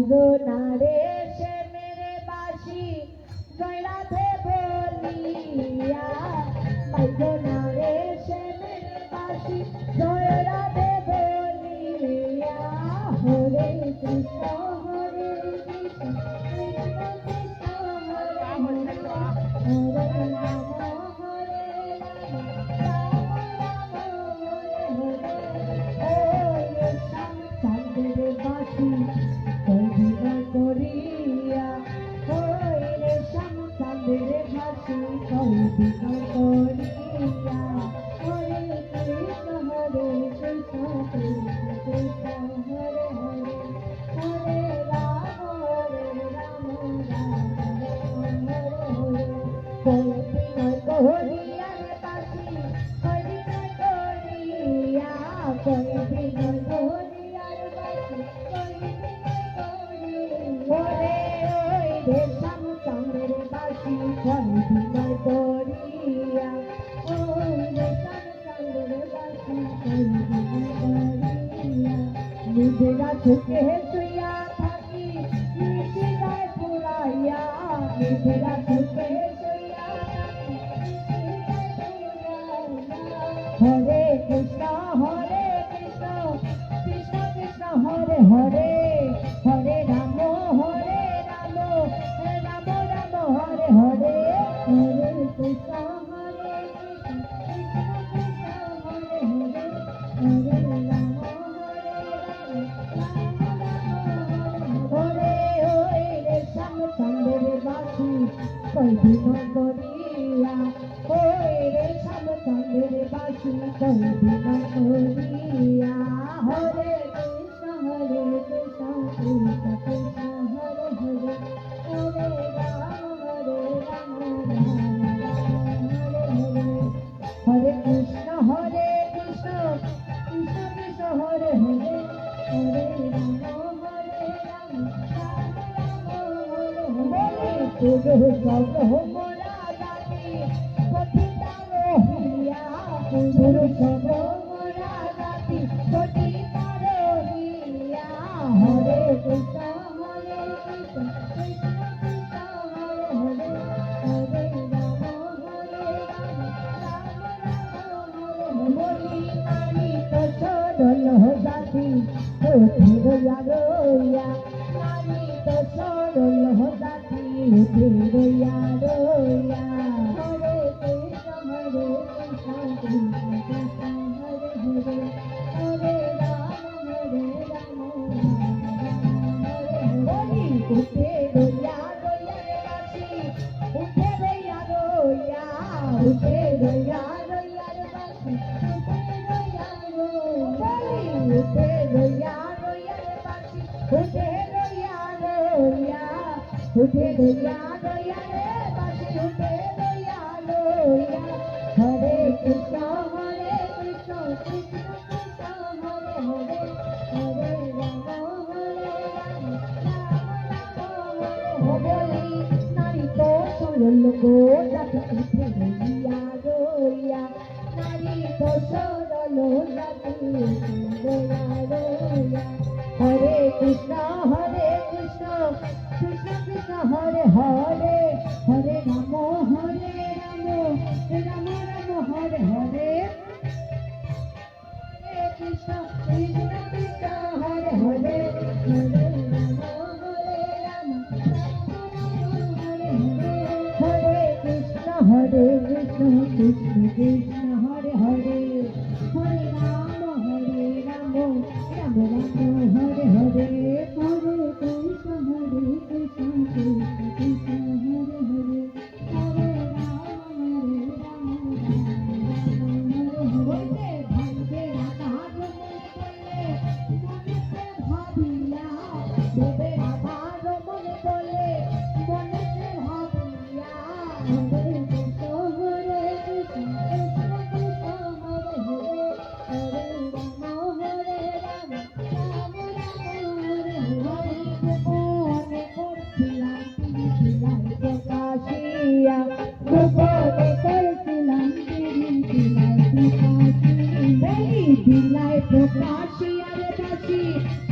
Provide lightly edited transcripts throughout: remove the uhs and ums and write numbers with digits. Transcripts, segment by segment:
বাইজো নারে সে মেরে বাসি জয় রাধে বলিয়া বাইজো নারে সে মেরে বাসি জয় রাধে বলিয়া হরে কৃষ্ণ হরে কৃষ্ণ কৃষ্ণ কৃষ্ণ হরে হরে রাম হরে নিজেরা চোখে শুইয়া থাকি নিশিরায় পুরাইয়া নিজেরা চোখে শুইয়া থাকি হরে কৃষ্ণ কৃষ্ণ কৃষ্ণ হরে হরে হরে রাম রাম রাম হরে হরে হরে কৃষ্ণ হরে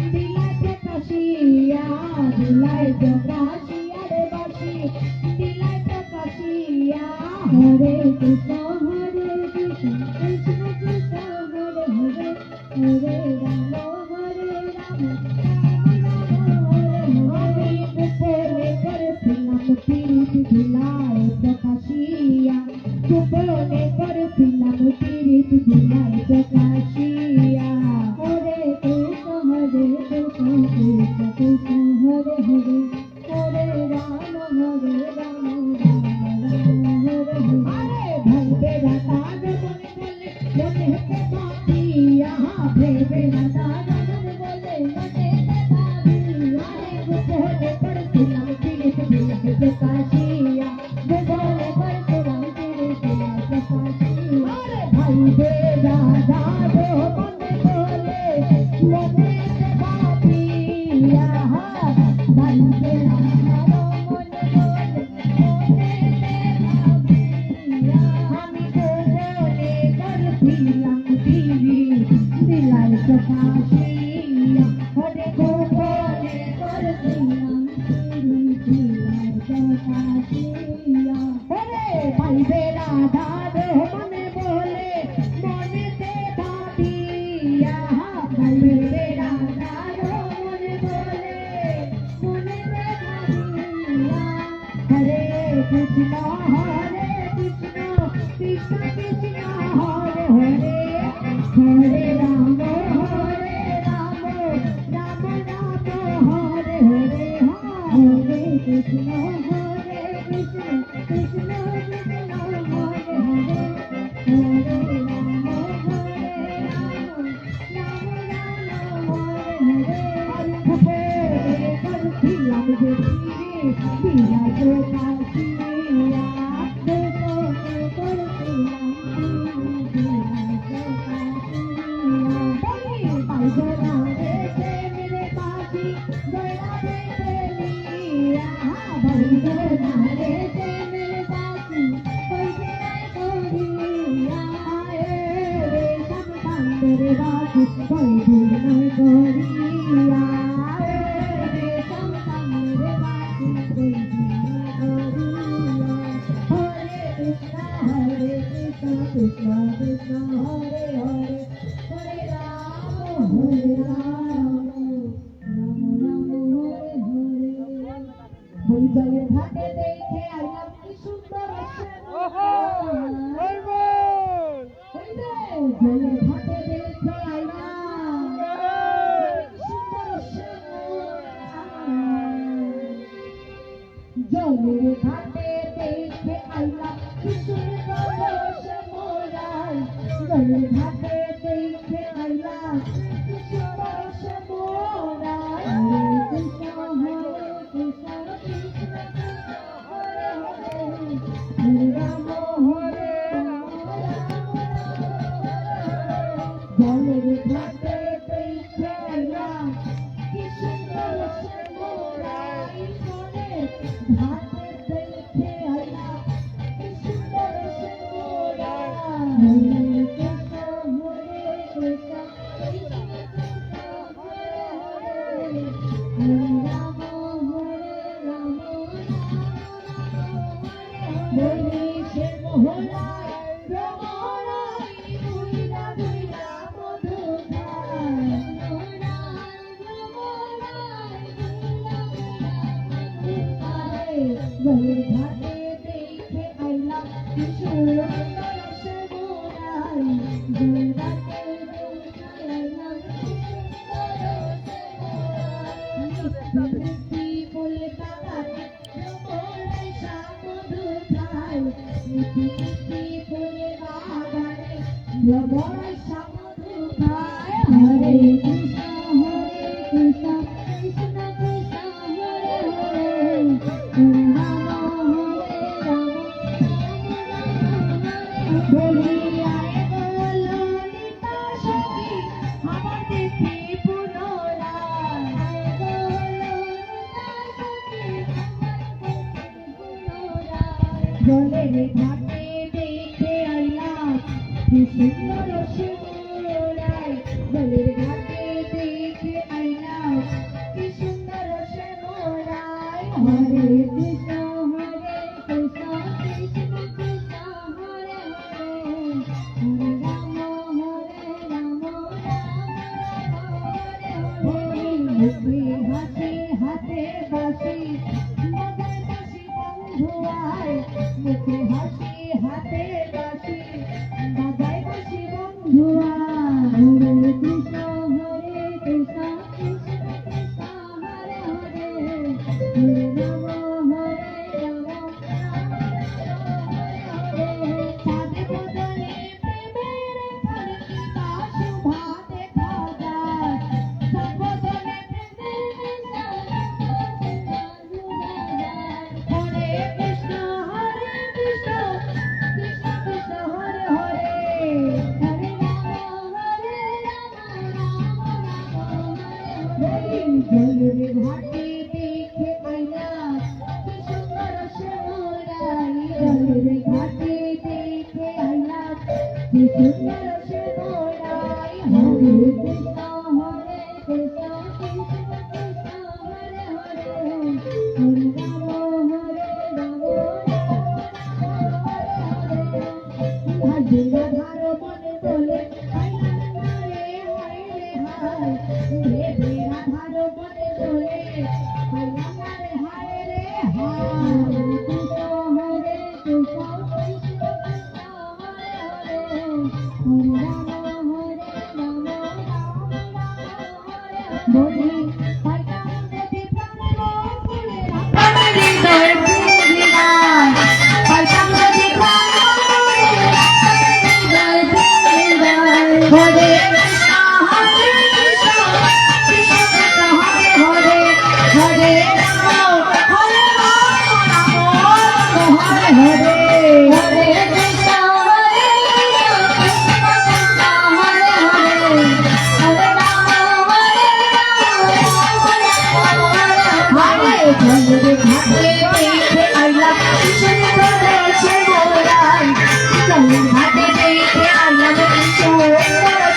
Bilai Prokashia, প্রকাশিয়া রে বাসি দিলাই প্রকাশিয়া হরে কৃষ্ণ কৃষ্ণ কৃষ্ণ হরে হরে হরে রাম হরে রাম আমি গোপনে করেছিলাম প্রীতি দিলাই প্রকাশিয়া গোপনে করেছিলাম প্রীতি দিলাই প্রকাশিয়া হরে কৃষ্ণ কৃষ্ণ কৃষ্ণ হরে হরে হরে রাম হরে রাম রাম রাম হরে হরে ভবে রাতার মনে বলে মনে হতে পাপিয়া ভবে রাতার মনে বলে মনে হতে পাপিয়া গোপনে করেছিলাম প্রীতি দিলাই প্রকাশিয়া গোপনে করেছিলাম প্রীতি দিলাই প্রকাশিয়া ভবে রাতার মনে বলে মনে হতে পাপিয়া ভবে রাতার মনে বলে মনে হতে পাপিয়া আমি গোপনে করেছিলাম প্রীতি দিলাই প্রকাশিয়া হরে গোপনে করেছিলাম প্রীতি দিলাই প্রকাশিয়া হরে ভাইবে রাধার মনে বলে মনেতে ভাবিয়া ভাইবে রাধার মনে বলে মনেতে ভাবিয়া হরে কৃষ্ণ কৃষ্ণ কৃষ্ণ হরে হরে হরে রাম রাম রাম হরে হরে হরে কৃষ্ণ কৃষ্ণ কৃষ্ণ হরে হরে হরে রাম রাম হরে হরে করছিলাম যে দিলা প্রকাশিয়া গোপনে করছিলাম দিলা প্রকাশিয়া পাইজনা রে মেরে পাখি গয়া বেলিয়া পাইজনা রে মেরে পাখি করিয়া রে সব বান্দরে রাখি কইদিন করিয়া রে সব বান্দরে রাখি কইদিন করিয়া হরে কৃষ্ণ কৃষ্ণ কৃষ্ণ হরে হরে হরে রাম রাম রাম হরে হরে বৈজলের ঘাটে দেখে আইলাম কি সুন্দর জলের ঘাটে দেখে আইলাম কি সুন্দর জলের ঘাটে দেখে আইলাম কি সুন্দর শ্যামলাই জলের ঘাটে দেখে আইলাম কি সুন্দর শ্যামলাই হরে কৃষ্ণ কৃষ্ণ কৃষ্ণ হরে হরে হরে রাম হরে রাম জলের ঘাটে দেখে আইলাম কি সুন্দর শ্যামলাই জলের ঘাটে দেখে আইলাম কি সুন্দর শ্যামলাই হরে কৃষ্ণ কৃষ্ণ কৃষ্ণ হরে হরে হরে রাম বলি সে মোহনায় ভ্রমণায় বুইলা বুইলা মধু খায় ভ্রমণায় বুইলা বুইলা মধু খায় জলের ঘাটে দেখে আইলাম কি সুন্দর শ্যামলাই জলের ঘাটে দেখে আইলাম কি সুন্দর শ্যামলাই মিষ্টি বলে বাগানে ভ্রমণায় মধু খায় মিষ্টি বলে বাগানে ভ্রমণায় মধু খায় হরে কৃষ্ণ কৃষ্ণ কৃষ্ণ হরে হরে হরে রাম হরে রাম বলিয়ায় বলো নিতা সখী আমার দেখি পুনরায় বলো নিতা সখী জলের ঘাটে দেখে আইলাম কি সুন্দর শ্যামলাই জলের ঘাটে দেখে আইলাম কি সুন্দর শ্যামলাই হাতে হাতে বাঁশি বাজায় বাঁশি বন্ধুয়ায় মুখে হাসি হাতে বাঁশি বাজায় বাঁশি বন্ধুয়ায় হরে কৃষ্ণ কৃষ্ণ কৃষ্ণ হরে হরে হরে রাম রাম চাঁদে বদলে প্রেমের ধরণী বা শোভা দেখা যায় সর্বদলে হরে কৃষ্ণ কৃষ্ণ কৃষ্ণ হরে হরে হরে রাম জলের ঘাটে দেখে আইলা কি সুন্দর শ্যামরাই জলের ঘাটে দেখে আইলা কি সুন্দর শ্যামরাই হরে কৃষ্ণ কৃষ্ণ কৃষ্ণ হরে হরে হরে রাম ভাজনা ধার মনে বলে আইলাম না রে হায় রে হায় ভেবেরা ধার মনে বলে আইলাম না রে হায় রে হায় কৃষ্ণ হরে কৃষ্ণ কৃষ্ণ কৃষ্ণ হরে হরে হরে রাম রাম হরে বলি পাইতাম যদি প্রাণ ফুলে আমার হৃদয় পুরিলাম পাইতাম যদি প্রাণ হরে কৃষ্ণ কৃষ্ণ কৃষ্ণ হরে হরে হরে রাম হরে রাম হরে হরে হরে কৃষ্ণ কৃষ্ণ কৃষ্ণ হরে হরে হরে রাম হরে জলের ঘাটে দেখে আইলাম কি সুন্দর শ্যামরাই জলের ঘাটে দেখে আইলাম কি সুন্দর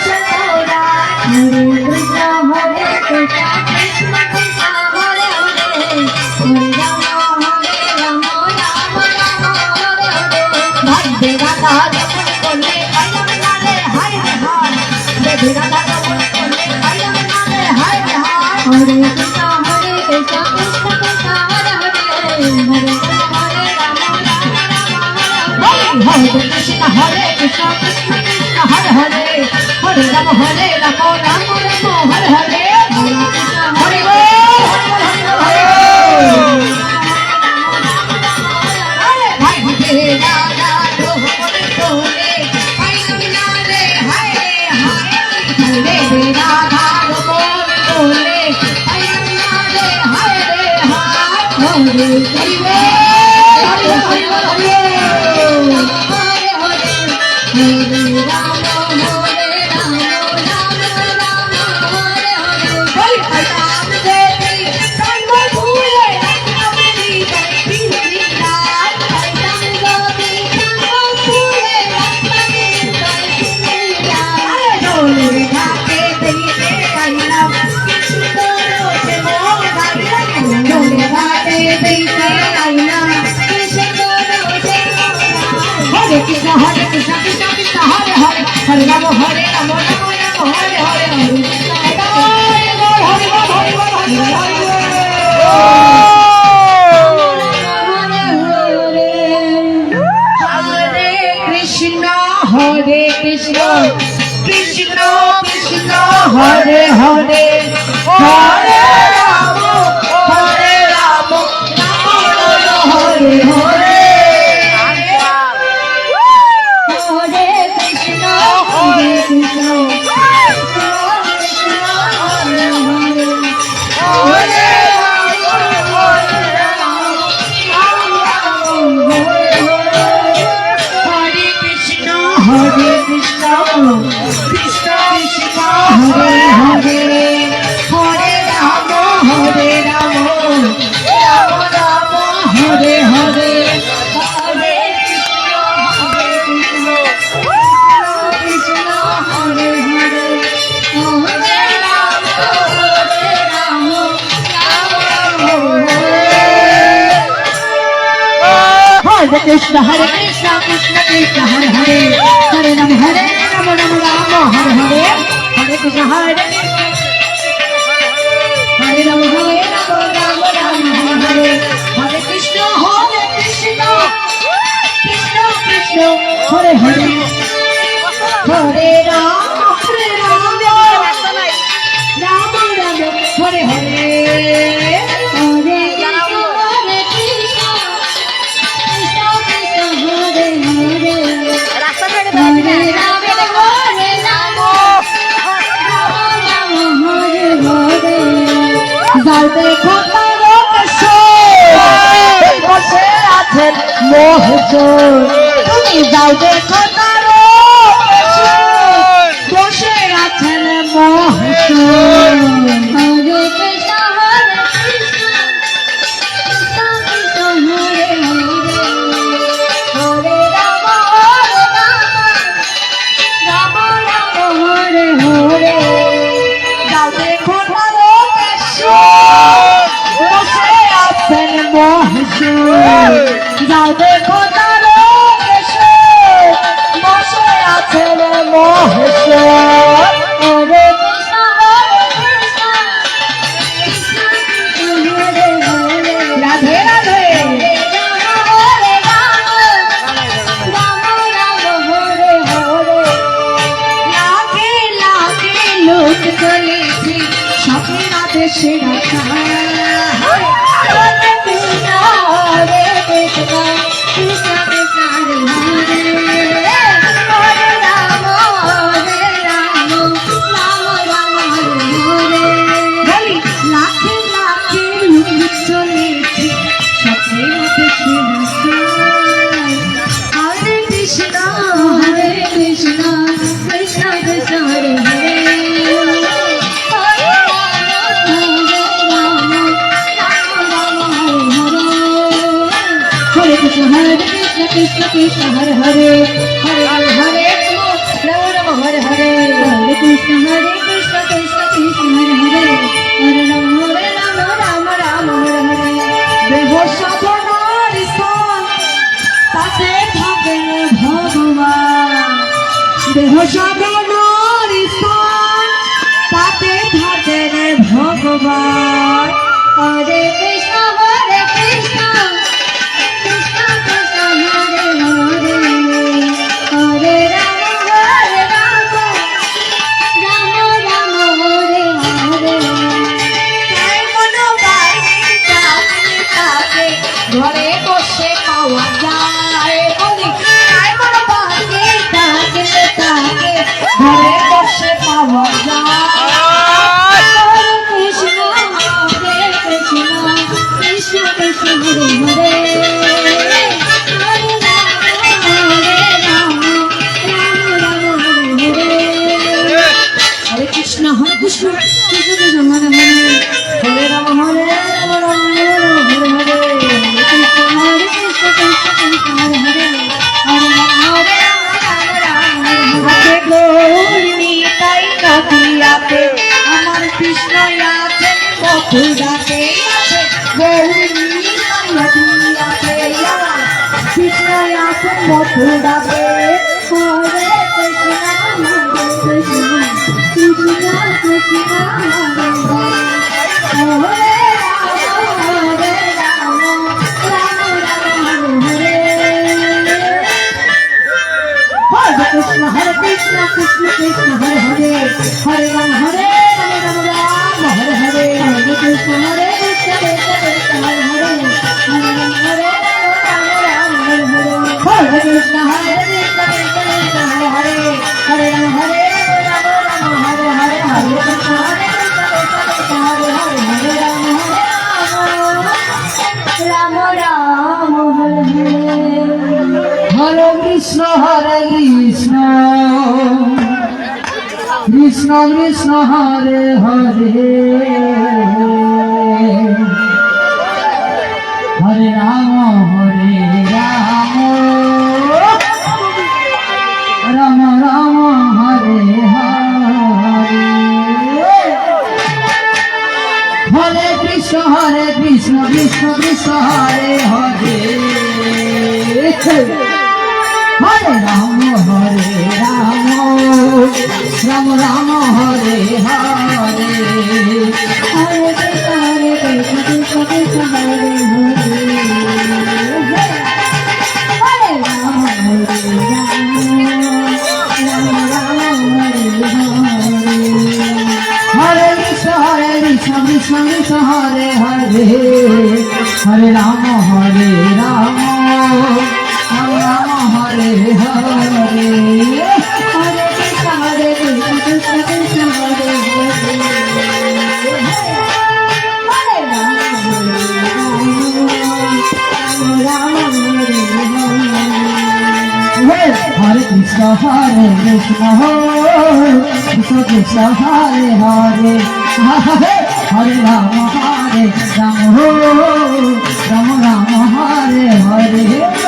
শ্যামরাই হরে কৃষ্ণ কৃষ্ণ কৃষ্ণ হরে হরে হরে রাম রাম হরে হরে ভাগ্যে রাধা যখন করলে আইলাম না রে হায় রে হায় দেবী রাধা যখন করলে আইলাম না রে হায় রে হায় হরে কৃষ্ণ কৃষ্ণ কৃষ্ণ হরে হরে হরে রাম হরে কৃষ্ণ হরে কৃষ্ণ কৃষ্ণ কৃষ্ণ হরে হরে হরে রাম রাম হরে হরে হরে ভাই হে রাধা তোহরে তোলে আইলাম না রে হায় রে হায় রে রাধা তোলে আইলাম না রে হায় রে হায় হরে হরে হরে হরে হরে রাম হরে রাম রাম রাম হরে হরে রাম দেবী সর্ব ভুলে আমি হৃদয় বিলীন রাম দেবী সর্ব ভুলে আমি হৃদয় বিলীন ডোলের ঘাটে দেখে আইলাম কি সুন্দর শ্যামরাই ডোলের ঘাটে দেখে আইলাম কি সুন্দর শ্যামরাই হরে কৃষ্ণ কৃষ্ণ কৃষ্ণ হরে হরে হরে রাম রাম হরে হরে হরে কৃষ্ণ হরে কৃষ্ণ কৃষ্ণ কৃষ্ণ হরে হরে হরে রাম রাম হরে হরে হরে কৃষ্ণ কৃষ্ণ কৃষ্ণ হরে হরে হরে কৃষ্ণ কৃষ্ণ কৃষ্ণ কৃষ্ণ হরে হরে হরে রাম রাম রাম হরে হরে হরে কৃষ্ণ কৃষ্ণ হরে হরে হরে রাম রাম হরে Hare Krishna Krishna Krishna Hare Hare Hare Rama Rama Rama Hare Hare Hare Krishna Hare Rama Rama Rama Hare Hare Hare Krishna Krishna Krishna Hare Hare Hare Rama Rama Rama Hare Hare যাও দেখো বসে আছেন মহাজন তুমি যাও দেখো বসে আছেন মহাজন হরে কৃষ্ণ হরে হরে রাম রাম রাম হরে হরে যাও দেখো বসে আছেন মহাজন যাও দেখো বসে আছেন মহাজন হরে কৃষ্ণ রাধে রাধে হরে রাম রাম রাম হরে হরে লাখে লাখে লোক চলেছে সখীরা দেশে রাখা হরে কৃষ্ণ হরে কৃষ্ণ কৃষ্ণ কৃষ্ণ হরে হরে হরে রাম রাম রাম হরে হরে বলি লাখে লাখে লোক চলেছে সখীরা দেশে রাখা হরে Krishna Krishna Krishna Hare Hare Krishna Krishna Hare Hare Hare Ram Hare Ram Hare Hare Hare Krishna Krishna Krishna Hare Hare Hare Ram Hare Ram Ram Hare Hare দেহ সাধনার স্থান তাতে থাকেন ভগবান দেহ সাধনার স্থান তাতে থাকেন ভগবান হরে কৃষ্ণ কৃষ্ণ ঘরে বসে পাওয়া যায় বলি তাকে ঘরে বসে পাওয়া যায় কৃষ্ণ কৃষ্ণ কৃষ্ণ কৃষ্ণ হরে হরে হরে কৃষ্ণ হরে কৃষ্ণ কৃষ্ণ কৃষ্ণ হরে হরে হরে রাম হরে রাম রাম হরে হরে আমার কৃষ্ণ আছে মথুরাতে আছে কৃষ্ণ আছে মথুরাতে হরে কৃষ্ণ কৃষ্ণ কৃষ্ণ কৃষ্ণ হরে Krishna Hare Krishna Krishna Krishna Hare Hare Hare Ram Ram Hare Hare Hare Krishna Krishna Krishna Hare Hare Hare Ram Ram Hare Krishna Hare Krishna Krishna Hare Hare Hare Ram Ram Hare Hare Hare Krishna Krishna Hare Hare Hare Ram Ram Hare Hare Krishna Hare Krishna Krishna Krishna Hare Hare Hare Rama Rama Rama Hare Hare Hare হরে Krishna Krishna Krishna Hare Hare Hare Ram Ram Ram Hare Hare Hare Krishna, Krishna Krishna, Hare Hare. Hare Rama, Rama Rama, Hare Hare. हरे Krishna Krishna Krishna Hare Hare Hare Ram Ram Hare Hare Hare Krishna, Krishna Krishna, Hare Hare. Hare Rama, Rama Hare Hare.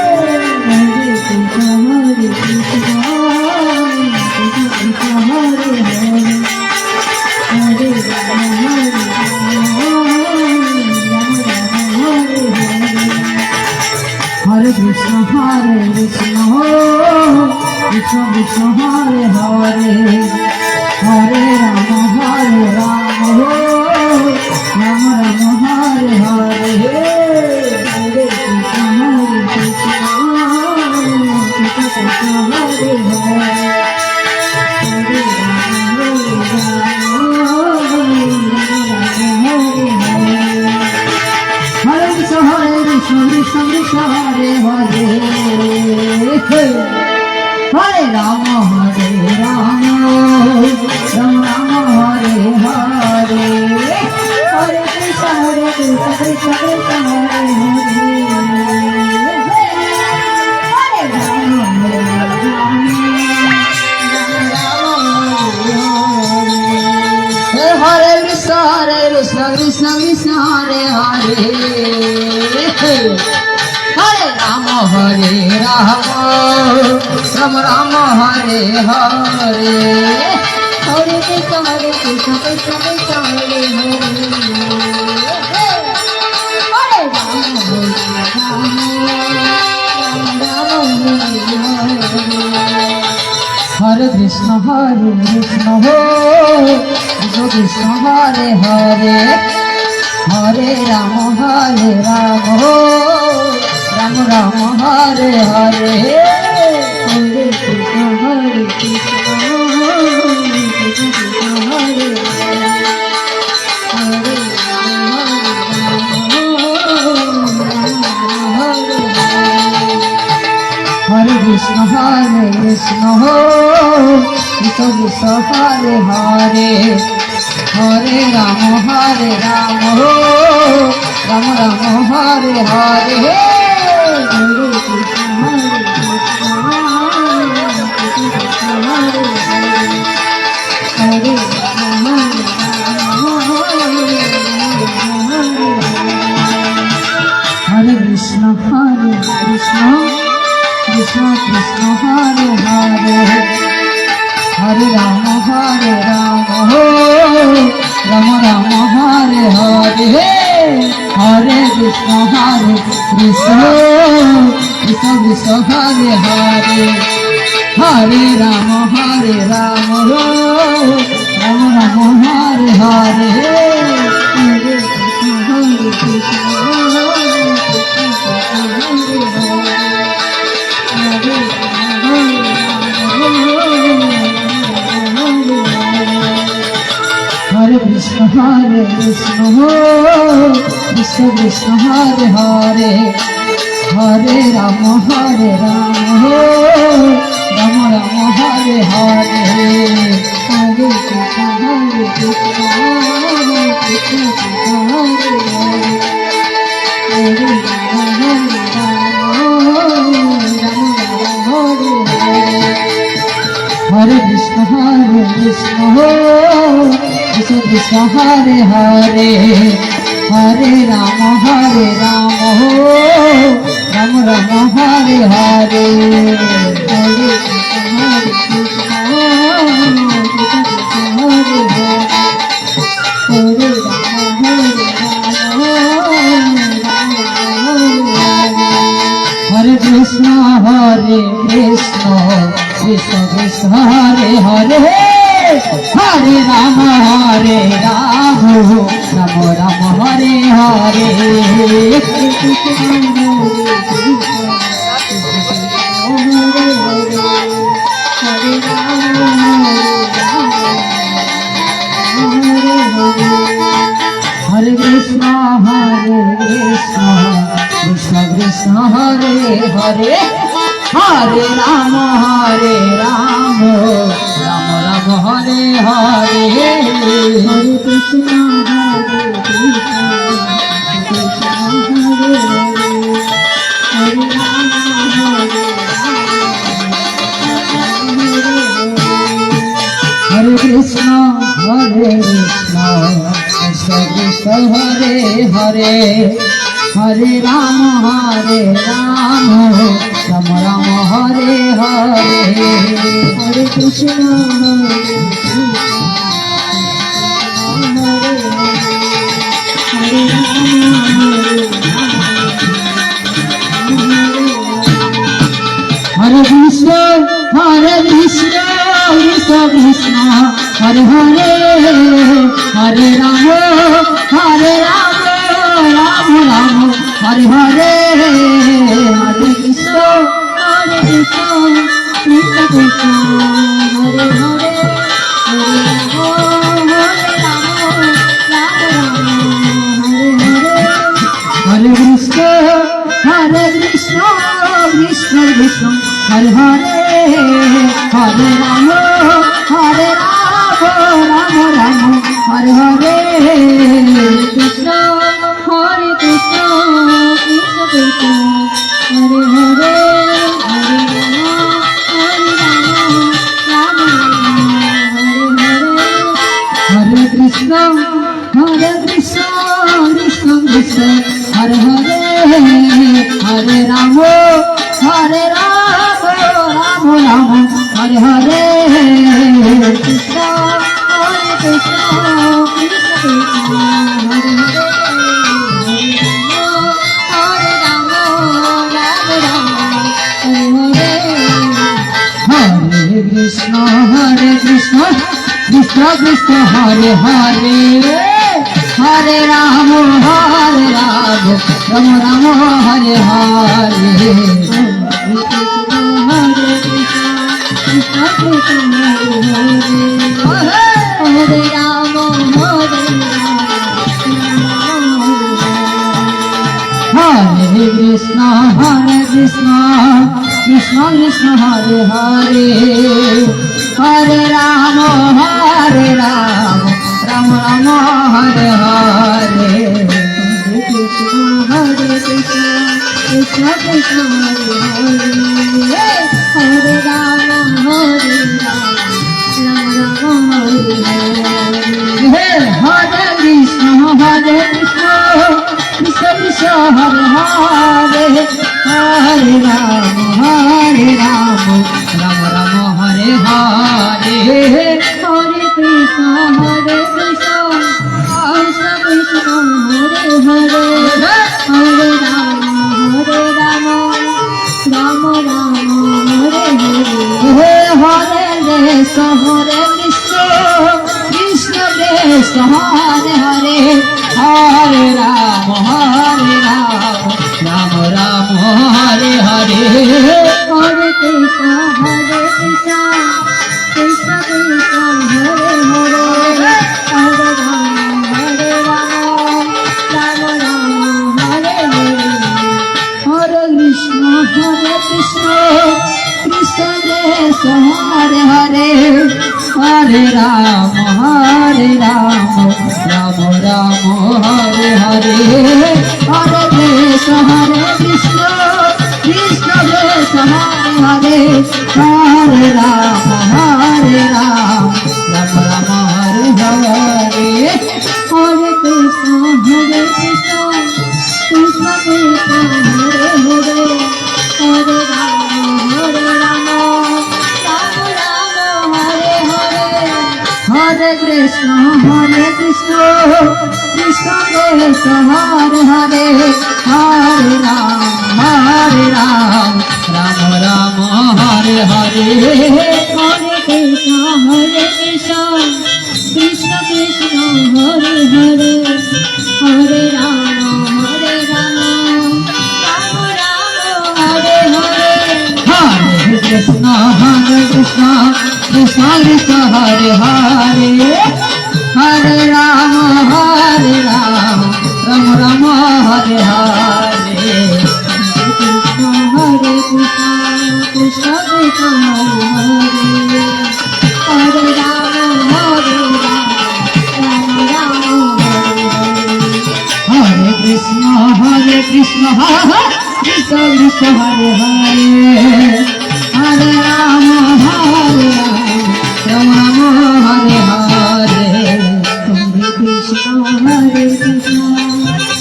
हरे Krishna Krishna Krishna Hare Hare Hare Ram Ram Ram Hare Hare Hare Krishna Krishna Krishna Hare Hare Hare Ram Ram Hare Hare Hare Krishna Krishna Hare Hare Hare Ram Ram Ram Hare Hare Hare Krishna, Krishna Krishna, Hare Hare. Hare Rama, हरे Krishna Krishna Krishna Hare Hare Hare Ram Ram Ram Hare Hare Hare Krishna, Krishna Krishna, Hare Hare. Hare Rama, Rama Hare Hare. हरे Krishna Krishna Hare Hare Hare Ram Ram Ram Hare Hare Hare Krishna, Krishna Krishna, Hare Hare. Hare हरे Krishna Krishna Krishna Hare Hare Hare Ram Ram Ram Hare Hare Hare Krishna Krishna Krishna Hare Hare Hare Ram Ram Hare Hare Hare Krishna Krishna Krishna Hare Hare Hare Ram Ram Hare Hare Hare Krishna Krishna Krishna Hare Hare Hare Ram Ram Ram Hare Hare Hare Krishna, Hare Krishna, Krishna Krishna, Hare Hare. Hare Rama, Rama Rama, Hare Hare. हरे Krishna Krishna Krishna Hare Hare Hare Ram Ram Hare Hare Hare Krishna, Krishna Krishna, Hare Hare. Hare Rama, Krishna Krishna Hare Hare Hare Ram Ram Ram Hare Hare Hare Krishna Krishna Krishna Hare Hare Hare Ram Ram Ram Hare Hare Hare Krishna Krishna Krishna Hare Hare Ram হরে কৃষ্ণ কৃষ্ণ কৃষ্ণ হরে হরে হরে রাম রাম রাম হরে হরে হরে কৃষ্ণ হরে কৃষ্ণ কৃষ্ণ কৃষ্ণ হরে হরে হরে রাম রাম রাম হরে হরে হরে কৃষ্ণ কৃষ্ণ কৃষ্ণ হরে হরে হরে কৃষ্ণ কৃষ্ণ কৃষ্ণ হরে হরে হরে রাম রাম হরে হরে কৃষ্ণ হরে কৃষ্ণ কৃষ্ণ কৃষ্ণ হরে হরে হরে রাম হরে কৃষ্ণ কৃষ্ণ কৃষ্ণ কৃষ্ণ হরে হরে হরে রাম রাম হরে হরে কৃষ্ণ কৃষ্ণ কৃষ্ণ কৃষ্ণ হরে হরে রাম রাম হরে হরে কৃষ্ণ কৃষ্ণ কৃষ্ণ কৃষ্ণ হরে হরে হরে রাম রাম রাম হরে হরে কৃষ্ণ কৃষ্ণ হরে রাম হরে Krishna Krishna Krishna Hare Hare Hare Ram Ram Ram Hare Hare Krishna Krishna Krishna Krishna Hare Hare Hare Ram Ram Ram Hare Hare Hare Krishna Krishna Krishna Hare Hare Hare Ram Ram Ram Hare Hare Hare Krishna Krishna Krishna Krishna Hare Hare Hare Ram Ram Ram Hare Hare Hare Krishna Krishna Krishna Hare Hare Hare Ram Ram Ram Hare Hare Hare Krishna Krishna Krishna Krishna Hare Hare Hare Ram Ram Ram Hare Hare Hare Krishna Krishna Krishna Krishna Hare Hare Hare Ram Ram Ram Hare Hare Hare Krishna Krishna Krishna Krishna Hare Hare Hare Ram Ram Ram Hare Hare Hare Krishna Krishna Krishna Krishna Hare Hare Hare Ram Ram Hare Hare Hare Krishna Krishna Krishna Krishna Hare Hare Hare Ram Ram Ram Hare Hare Hare Krishna, Krishna Krishna, Hare Hare, Hare Rama, Hare Rama, Rama Rama, Hare Hare. Hare Krishna, Krishna Krishna, Hare Hare, Hare Rama, Rama Rama, Hare Hare. Hare Krishna, Krishna Krishna, Hare Hare, Hare Rama, Hare Rama, Rama Rama, Hare Hare. Hare Krishna,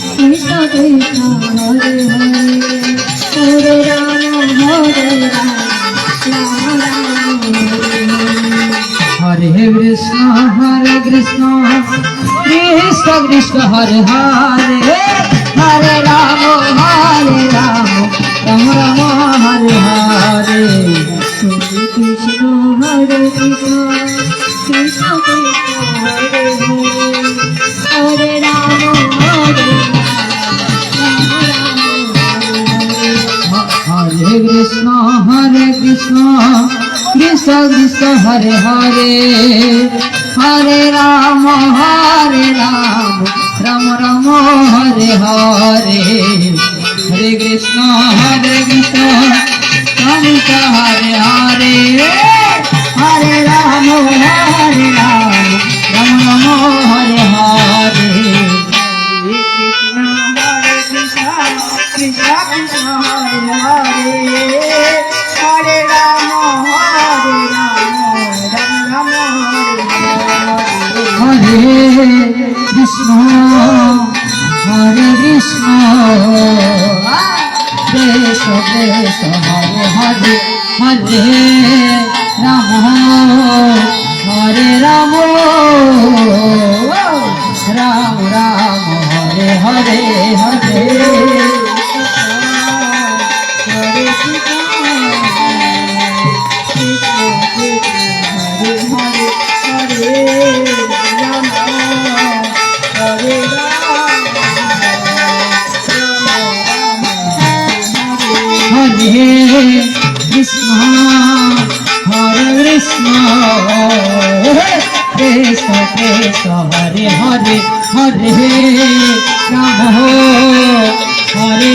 Krishna Krishna, Hare Hare, Hare Rama, Rama Rama, Hare Hare. Hare Krishna, Krishna Krishna, Hare Hare, Hare Rama, Hare Rama, Rama Rama, Hare Hare. Hare Krishna, Krishna Krishna, Hare Hare, Hare Rama, Rama Rama, Hare Hare. Hare Krishna, Krishna Krishna, Hare Hare, Hare Rama, Hare Rama, Hare Hare. Hare Krishna, Krishna Krishna, Hare Hare, Hare Rama, Rama Rama, Hare Hare. Hare Krishna, Krishna Krishna, Hare Hare, Hare Rama, Rama Rama, Hare Hare. Krishna Krishna, Hare Hare, Hare Rama, Hare Rama, Rama Rama, Hare Hare. Hare Krishna, Krishna Krishna, Hare Hare, Hare Rama, Hare Rama, Rama Rama, Hare Hare, Hare. Hare Krishna, Krishna Krishna, Hare Hare, Hare Rama, Hare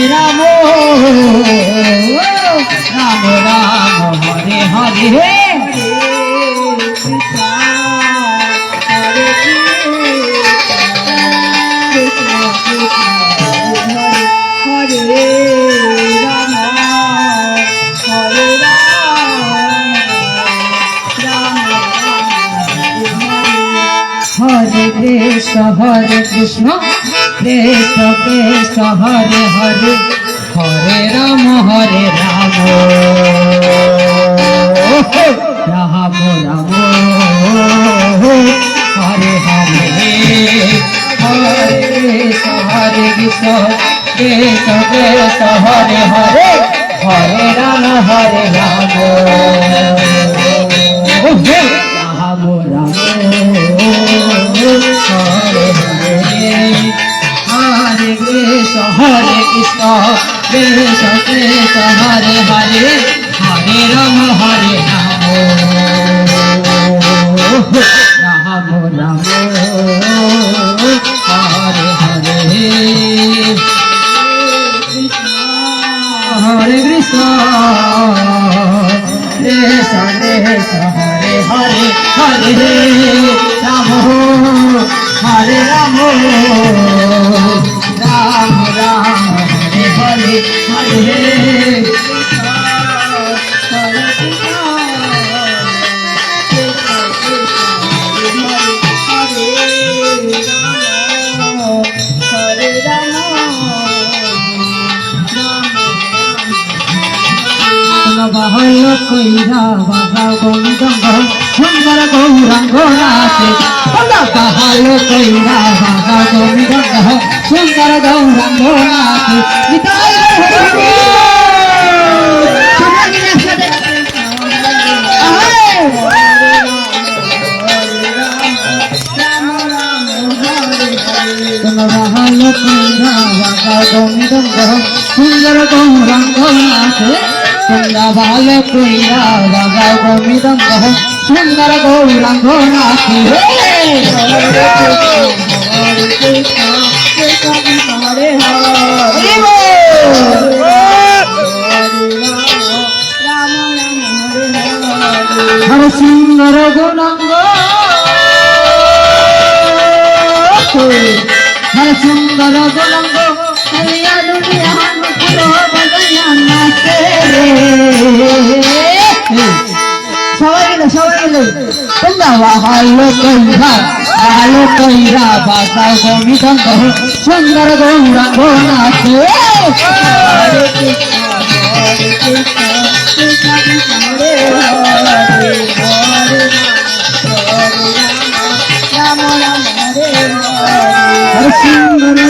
Rama, Rama Rama, Hare Hare. Hare Krishna, Krishna Krishna, Hare Hare, Hare Rama, Rama Rama, Hare Hare. Hare Krishna, Krishna Krishna, Hare Hare, Hare Rama, Rama Rama, Hare Hare. Hare Krishna, Krishna Krishna, Hare Hare, Hare Rama, Rama Rama, Hare Hare. Hare Krishna, Krishna Krishna, Hare Hare, Hare Rama, Hare Rama, Rama Rama, Hare Hare, Hare. বাহল কইরা বাধা গোবিন্দ সুন্দর গৌরাঙ্গ নাচে, বাহল কইরা বাধা গোবিন্দ সুন্দর গৌরাঙ্গ নাচে। নিতাই বাজাও গো মৃদঙ্গ সুন্দর গৌরাঙ্গ নাচে তোমরা ভালো কইরা বাজাও গো মৃদঙ্গ সুন্দর গৌরাঙ্গ নাচে হরে সুন্দর গৌরাঙ্গ হরে সুন্দর গৌরাঙ্গ হরিয়া দুনিয়া মুকুল বদনা নাচে সবাই গেলে তোমরা ভালো কইরা বাজাও গো মৃদঙ্গ সুন্দর গৌরাঙ্গ নাচে হরে সুন্দর